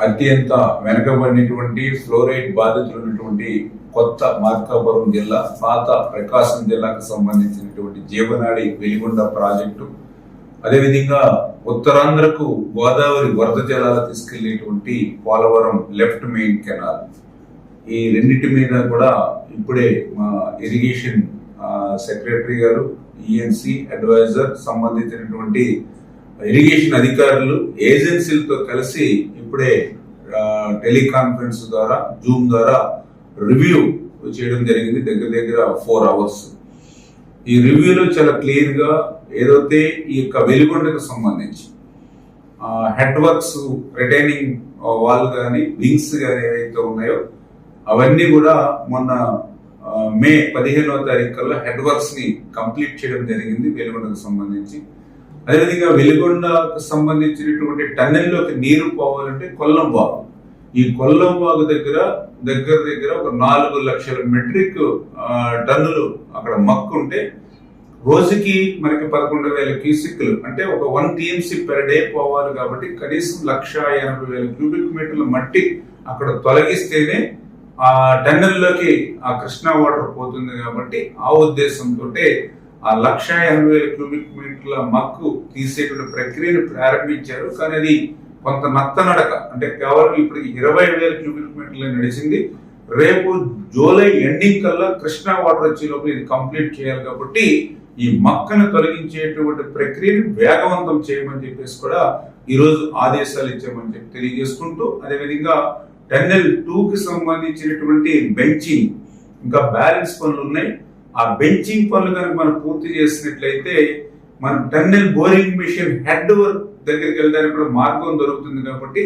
అత్యంత వెనకబడినటువంటి ఫ్లోరైడ్ బాధితులు ఉన్నటువంటి కొత్త మార్కాపురం జిల్లా, పాత ప్రకాశం జిల్లాకు సంబంధించినటువంటి జీవనాడి వెలిగొండ ప్రాజెక్టు, అదేవిధంగా ఉత్తరాంధ్రకు గోదావరి వరద జలాలు తీసుకెళ్లేటువంటి పోలవరం లెఫ్ట్ మెయిన్ కెనాల్, ఈ రెండింటి మీద కూడా ఇప్పుడే మా ఇరిగేషన్ సెక్రటరీ గారు, ఈఎన్సీ అడ్వైజర్, సంబంధించినటువంటి ఇరిగేషన్ అధికారులు, ఏజెన్సీలతో కలిసి ఇప్పుడే టెలికాన్ఫరెన్స్ ద్వారా, జూమ్ ద్వారా రివ్యూ చేయడం జరిగింది. దగ్గర దగ్గర 4 hours. ఈ రివ్యూలో చాలా క్లియర్ గా ఏదైతే ఈ యొక్క వెలిగొండకు సంబంధించి హెడ్ వర్క్స్, రిటైనింగ్ వాల్ కానీ, వింగ్స్ కానీ ఏవైతే ఉన్నాయో అవన్నీ కూడా మొన్న మే 15వ తారీఖు కల్లా హెడ్ వర్క్స్ ని కంప్లీట్ చేయడం జరిగింది వెలిగొండకు సంబంధించి. అదేవిధంగా వెలిగొండకు సంబంధించినటువంటి టన్నెల్లోకి నీరు పోవాలంటే కొల్లం వాగు, ఈ కొల్లం వాగు దగ్గర ఒక 4 లక్షల మెట్రిక్ టన్నులు అక్కడ మక్కు ఉంటే రోజుకి మనకి 11,000 క్యూసిక్లు అంటే ఒక 1 TMC పెర్ డే పోవాలి. కాబట్టి కనీసం 1,80,000 క్యూబిక్ మీటర్ల మట్టి అక్కడ తొలగిస్తేనే ఆ టన్నెల్లోకి ఆ కృష్ణా వాటర్ పోతుంది. కాబట్టి ఆ ఉద్దేశంతో ఆ 1,80,000 క్యూబిక్ మీటర్ల మక్కు తీసేటువంటి ప్రక్రియను ప్రారంభించారు. కానీ అది కొంత నత్తనడక, అంటే కేవలం ఇప్పుడు 20,000 క్యూబిక్ మీటర్లు నడిచింది. రేపు జూలై ఎండింగ్ కల్లా కృష్ణా వాటర్ వచ్చే లోపల ఇది కంప్లీట్ చేయాలి. కాబట్టి ఈ మక్కను తొలగించేటువంటి ప్రక్రియను వేగవంతం చేయమని చెప్పేసి కూడా ఈరోజు ఆదేశాలు ఇచ్చామని చెప్పి తెలియజేసుకుంటూ, అదేవిధంగా టన్నెల్ 2కి సంబంధించినటువంటి బెంచింగ్ ఇంకా బ్యాలెన్స్ పనులు ఉన్నాయి. ఆ బెంచింగ్ పనులు కనుక మనం పూర్తి చేసినట్లయితే మన tunnel boring machine head work దగ్గరికి వెళ్ళడానికి కూడా మార్గం దొరుకుతుంది. కాబట్టి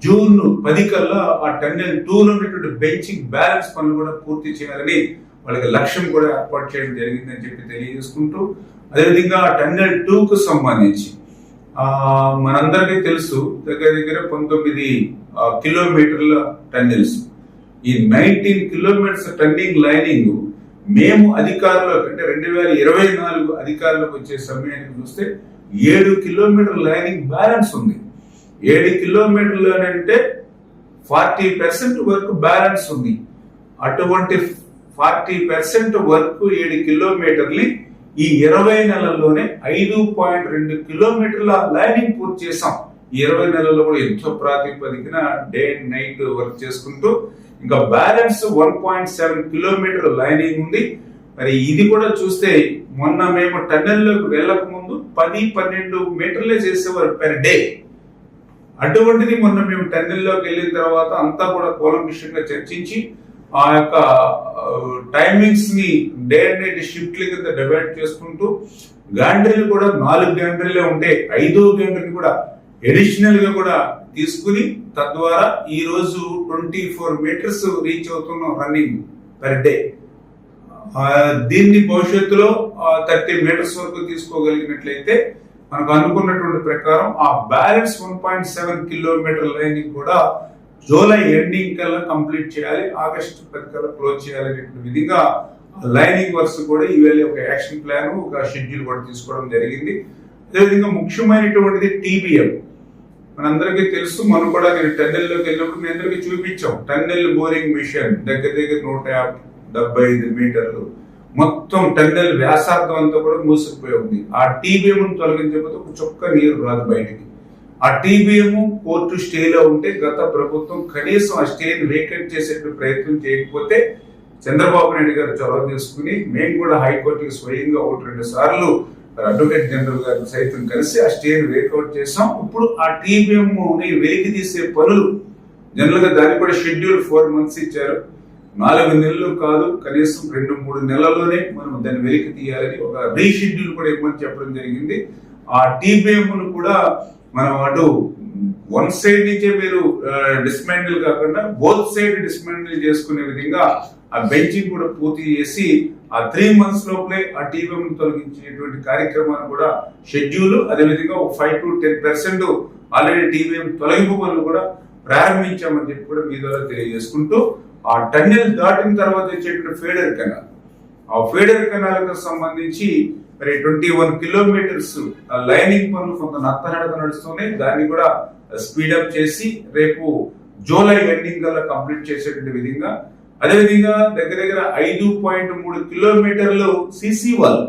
జూన్ 10 కల్లా ఆ టన్నెల్ 2లో ఉన్నటువంటి బెంచింగ్ బ్యాలెన్స్ పనులు కూడా పూర్తి చేయాలని వాళ్ళకి లక్ష్యం కూడా ఏర్పాటు చేయడం జరిగిందని చెప్పి తెలియజేసుకుంటూ, అదేవిధంగా టన్నెల్ 2కు సంబంధించి మనందరికీ తెలుసు దగ్గర 19 కిలోమీటర్ల టన్నెల్స్. ఈ 19 కిలోమీటర్స్ టన్నింగ్ లైనింగ్ మేము అధికారులకు అంటే 2024 అధికారులకు వచ్చే సమయానికి చూస్తే 7 కిలోమీటర్ లైనింగ్ బ్యాలెన్స్ ఉంది. 7 కిలోమీటర్లు అంటే 40% వరకు బ్యాలెన్స్ ఉంది. అటువంటి 40% వరకు 7 కిలోమీటర్లు ఈ 20 నెలల్లోనే 5.2 కిలోమీటర్ల లైనింగ్ పూర్తి చేసాం. ఈ 20 నెలల్లో కూడా ఎంతో ప్రాతిపదికన డే అండ్ నైట్ వర్క్ చేసుకుంటూ ఇంకా బ్యాలెన్స్ 1.7 కిలోమీటర్ లైనింగ్ ఉంది. మరి ఇది కూడా చూస్తే మొన్న మేము టన్నెల్లోకి వెళ్ళక ముందు 10-12 మీటర్లే చేసేవారు పెర్ డే. అటువంటిది మొన్న మేము టన్నెల్లోకి వెళ్ళిన తర్వాత అంతా కూడా కూలంకషంగా చర్చించి ఆ యొక్క టైమింగ్స్ ని డే అండ్ నైట్ షిఫ్ట్ల కింద డివైడ్ చేసుకుంటూ గ్యాండ్రీలు కూడా 4 గ్యాండ్రీలే ఉంటే 5వ గ్యాండ్రీని కూడా ఎడిషనల్ గా కూడా తీసుకుని తద్వారా ఈ రోజు 24 మీటర్స్ రీచ్ అవుతున్నాం రన్నింగ్ పర్ డే. దీన్ని భవిష్యత్తులో 30 మీటర్స్ వరకు తీసుకోగలిగినట్లయితే మనకు అనుకున్నటువంటి ప్రకారం ఆ బ్యాలెన్స్ 1.7 కిలోమీటర్ లైనింగ్ కూడా జూలై ఎండింగ్ కల్లా కంప్లీట్ చేయాలి, ఆగస్టు 10 కల్లా క్లోజ్ చేయాలనేటువంటి విధంగా లైనింగ్ వర్క్స్ కూడా ఈవేళ ఒక యాక్షన్ ప్లాన్, ఒక షెడ్యూల్ కూడా తీసుకోవడం జరిగింది. అదేవిధంగా ముఖ్యమైనటువంటిది TBM. మనందరికీ తెలుసు, మనం కూడా నేను టన్నెల్లోకి వెళ్ళినప్పుడు మీ అందరికీ చూపించాం. టన్నెల్ బోరింగ్ మిషన్ దగ్గర 175 మీటర్లు మొత్తం టన్నెల్ వ్యాసార్థం అంతా కూడా మూసుకుపోయి ఉంది. ఆ TBM తొలగించకపోతే ఒక చుక్క నీరు రాదు బయటికి. ఆ TBM కోర్టు స్టేలో ఉంటే గత ప్రభుత్వం కనీసం ఆ స్టేని వేకెట్ చేసే ప్రయత్నం చేయకపోతే చంద్రబాబు నాయుడు గారు చొరవ తీసుకుని మేము కూడా హైకోర్టుకి స్వయంగా 1-2 సార్లు అడ్వకేట్ జనరల్ గారు సైతం కలిసి ఆ స్టేని వేకౌట్ చేసాం. ఇప్పుడు ఆ TBM ని వెలికి తీసే పనులు జనరల్ గా దానికి కూడా షెడ్యూల్ 4 months ఇచ్చారు. 4 నెలలు కాదు, కనీసం 2-3 నెలల్లోనే మనం దాన్ని వెలికి తీయాలని ఒక రీషెడ్యూల్ కూడా ఇవ్వమని చెప్పడం జరిగింది. ఆ TBM ను కూడా మనం అటు వన్ సైడ్ నుంచే మీరు డిస్మాండిల్ కాకుండా బోత్ సైడ్ డిస్మాండిల్ చేసుకునే విధంగా ఆ బెంచింగ్ కూడా పూర్తి చేసి ఆ 3 months లోపలే ఆ TBM తొలగించేటువంటి కార్యక్రమాన్ని కూడా షెడ్యూల్, అదేవిధంగా 5-10% ఆల్రెడీ TBM తొలగింపు పనులు కూడా ప్రారంభించామని చెప్పి కూడా మీ ద్వారా తెలియజేసుకుంటూ, ఆ టన్నెల్ దాటిన తర్వాత వచ్చేటువంటి ఫీడర్ కెనాల్, ఆ ఫీడర్ కెనాల్ కు సంబంధించి మరి 21 కిలోమీటర్స్ లైనింగ్ పనులు కొంత నత్తనడక నడుస్తున్నాయి. దాన్ని కూడా స్పీడప్ చేసి రేపు జూలై ఎండింగ్ కల్లా కంప్లీట్ చేసేటువంటి విధంగా, అదేవిధంగా దగ్గర దగ్గర 5.3 కిలోమీటర్లు సిసి వాల్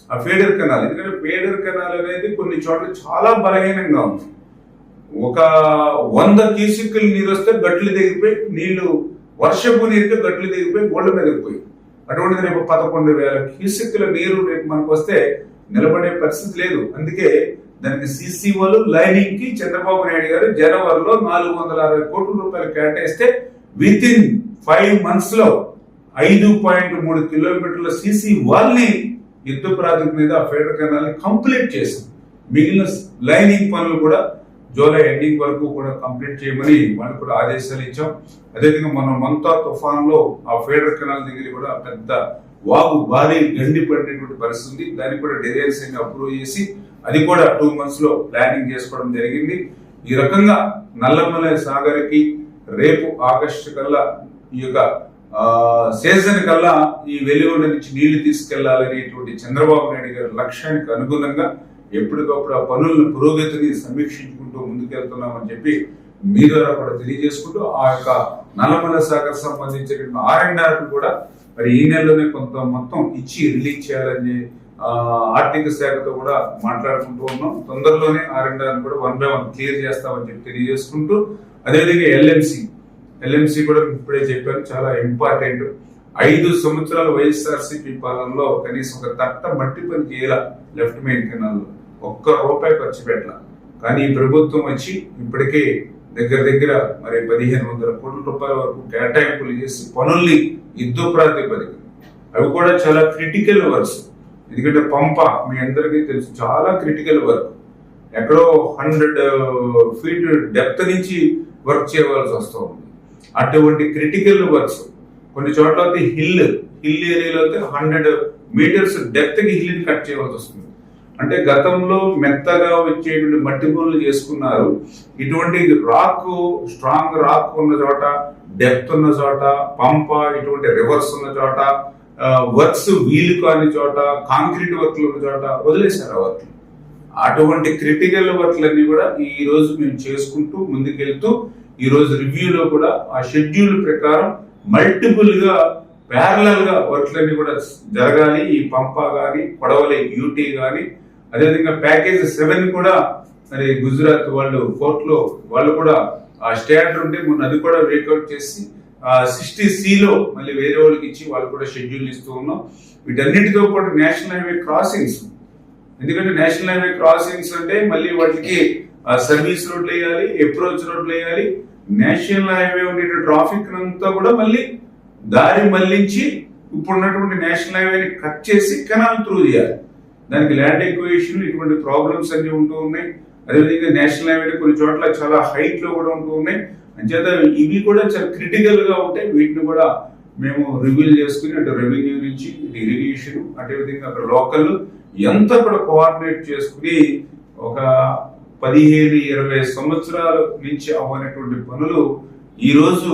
ఆ ఫీడర్ కెనాల్. ఎందుకంటే ఫీడర్ కెనాల్ అనేది కొన్ని చోట్ల చాలా బలహీనంగా ఉంది. ఒక 100 క్యూసిక్లు నీరు వస్తే గట్లు దిగిపోయి, నీళ్లు వర్షపు నీరుతో గట్లు దిగిపోయి గోళ్ళ మీద పోయి, అటువంటిది రేపు 11,000 క్యూసిక్ల నీరు రేపు మనకు వస్తే నిలబడే పరిస్థితి లేదు. అందుకే దానికి సిసి వాళ్ళు లైనింగ్ కి చంద్రబాబు నాయుడు గారు జనవరిలో 460 కోట్ల రూపాయలు కేటాయిస్తే విత్ ఇన్ 5 months లో 5.3 కిలోమీటర్ల సిసి వాల్ ని యుద్ధ ప్రాజెక్ట్ మీద ఫెడరల్ కెనాల్ ని కంప్లీట్ చేసింది. మిగిలిన లైనింగ్ పనులు కూడా జూలై ఎండింగ్ వరకు కూడా కంప్లీట్ చేయమని వాళ్ళు కూడా ఆదేశాలు ఇచ్చాం. అదేవిధంగా మనం మంతా తుఫాన్ లో ఆ ఫెడరల్ కెనాల్ దగ్గర కూడా పెద్ద వాగు భారీ గండి పడినటువంటి పరిస్థితి. దానికి కూడా డిజైన్స్ అప్రూవ్ చేసి అది కూడా 2 months లో ప్లానింగ్ చేసుకోవడం జరిగింది. ఈ రకంగా నల్లమల సాగర్ కి రేపు ఆగస్టు కల్లా ఈ యొక్క సీజన్ కల్లా ఈ వెలిగొండ నుంచి నీళ్లు తీసుకెళ్లాలనేటువంటి చంద్రబాబు నాయుడు గారి లక్ష్యానికి అనుగుణంగా ఎప్పటికప్పుడు ఆ పనులను పురోగతిని సమీక్షించుకుంటూ ముందుకెళ్తున్నామని చెప్పి మీ ద్వారా కూడా తెలియజేసుకుంటూ ఆ యొక్క నల్లమల సాగర్ సంబంధించిన R&R కూడా మరి ఈ నెలలోనే కొంత మొత్తం ఇచ్చి రిలీజ్ చేయాలని ఆర్థిక శాఖతో కూడా మాట్లాడుకుంటూ ఉన్నాం. తొందరలోనే R&R కూడా 1 by 1 క్లియర్ చేస్తామని చెప్పి తెలియజేసుకుంటూ, అదేవిధంగా ఎల్ఎంసి కూడా ఇప్పుడే చెప్పాను, చాలా ఇంపార్టెంట్. 5 సంవత్సరాల వైఎస్ఆర్సీపీ పాలనలో కనీసం ఒక తట్ట మట్టి పని చేయాల లెఫ్ట్ మెయిన్ కెనాల్ ₹1 ఖర్చు పెట్టాల. కానీ ఈ ప్రభుత్వం వచ్చి ఇప్పటికే దగ్గర దగ్గర మరి 1,500 కోట్ల రూపాయల వరకు కేటాయింపులు చేసి పనుల్ని యుద్ధ ప్రాతిపదిక, అవి కూడా చాలా క్రిటికల్ వర్క్స్. ఎందుకంటే పంప మీ అందరికీ తెలుసు చాలా క్రిటికల్ వర్క్. ఎక్కడో 100 feet డెప్త్ నుంచి వర్క్ చేయవలసి వస్తూ ఉంది. అటువంటి క్రిటికల్ వర్క్స్ కొన్ని చోట్ల అయితే హిల్ ఏరియాలో అయితే 100 meters డెప్త్ కి హిల్ కట్ చేయవలసి వస్తుంది. అంటే గతంలో మెత్తగా వచ్చేటువంటి మట్టి పనులు చేసుకున్నారు. ఇటువంటి రాక్, స్ట్రాంగ్ రాక్ ఉన్న చోట, డెప్త్ ఉన్న చోట, పంప ఇటువంటి రివర్స్ ఉన్న చోట, వర్క్స్ వీలు కాని చోట, కాంక్రీట్ వర్క్లు ఉన్న చోట వదిలేశారు ఆ వర్క్లు. అటువంటి క్రిటికల్ వర్క్లన్నీ కూడా ఈ రోజు మేము చేసుకుంటూ ముందుకెళ్తూ ఈ రోజు రివ్యూలో కూడా ఆ షెడ్యూల్ ప్రకారం మల్టిపుల్ గా ప్యారలల్ గా వర్క్లన్నీ కూడా జరగాలి. ఈ పంప గాని, కొడవలి యూటీ గాని, అదేవిధంగా ప్యాకేజ్ 7 కూడా మరి గుజరాత్ వాళ్ళు కోర్టులో వాళ్ళు కూడా ఆ స్టాండర్డ్ ఉంటే మొన్న అది కూడా వర్కౌట్ చేసి 60C లో మళ్ళీ వేరే వాళ్ళకి ఇచ్చి వాళ్ళు కూడా షెడ్యూల్ ఇస్తూ ఉన్నాం. వీటన్నిటితో పాటు నేషనల్ హైవే క్రాసింగ్స్, ఎందుకంటే నేషనల్ హైవే క్రాసింగ్స్ అంటే మళ్ళీ వాటికి సర్వీస్ రోడ్లు వేయాలి, అప్రోచ్ రోడ్లు వేయాలి. నేషనల్ హైవే ఉండే ట్రాఫిక్ అంతా కూడా మళ్ళీ దారి మళ్లించి ఇప్పుడున్నటువంటి నేషనల్ హైవేని కట్ చేసి కెనాల్ త్రూ చేయాలి. దానికి ల్యాండ్ ఎక్వేషన్ ఇటువంటి ప్రాబ్లమ్స్ అన్ని ఉంటూ ఉన్నాయి. అదేవిధంగా నేషనల్ హైవే కొన్ని చోట్ల చాలా హైట్ లో కూడా ఉంటూ ఉన్నాయి. అంచేత ఇవి కూడా చాలా క్రిటికల్ గా ఉంటాయి. వీటిని కూడా మేము రివ్యూ చేసుకుని అటు రెవెన్యూ నుంచి ఇటు ఇరిగేషన్, అదేవిధంగా అక్కడ లోకల్ ఎంత కూడా కోఆర్డినేట్ చేసుకుని ఒక 15-20 సంవత్సరాల నుంచి అవ్వనటువంటి పనులు ఈ రోజు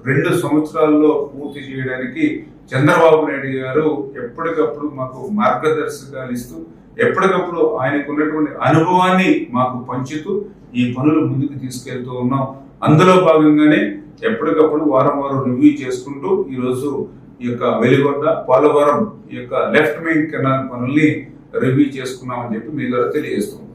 2 సంవత్సరాల్లో పూర్తి చేయడానికి చంద్రబాబు నాయుడు గారు ఎప్పటికప్పుడు మాకు మార్గదర్శకాలు ఇస్తూ, ఎప్పటికప్పుడు ఆయనకు ఉన్నటువంటి అనుభవాన్ని మాకు పంచుతూ ఈ పనులు ముందుకు తీసుకెళ్తూ ఉన్నాం. అందులో భాగంగానే ఎప్పటికప్పుడు వారం రివ్యూ చేసుకుంటూ ఈ రోజు ఈ యొక్క వెలిగొండ, పోలవరం ఈ యొక్క లెఫ్ట్ మెయిన్ కెనాల్ పనుల్ని రివ్యూ చేసుకున్నామని చెప్పి మీ ద్వారా తెలియజేస్తున్నాం.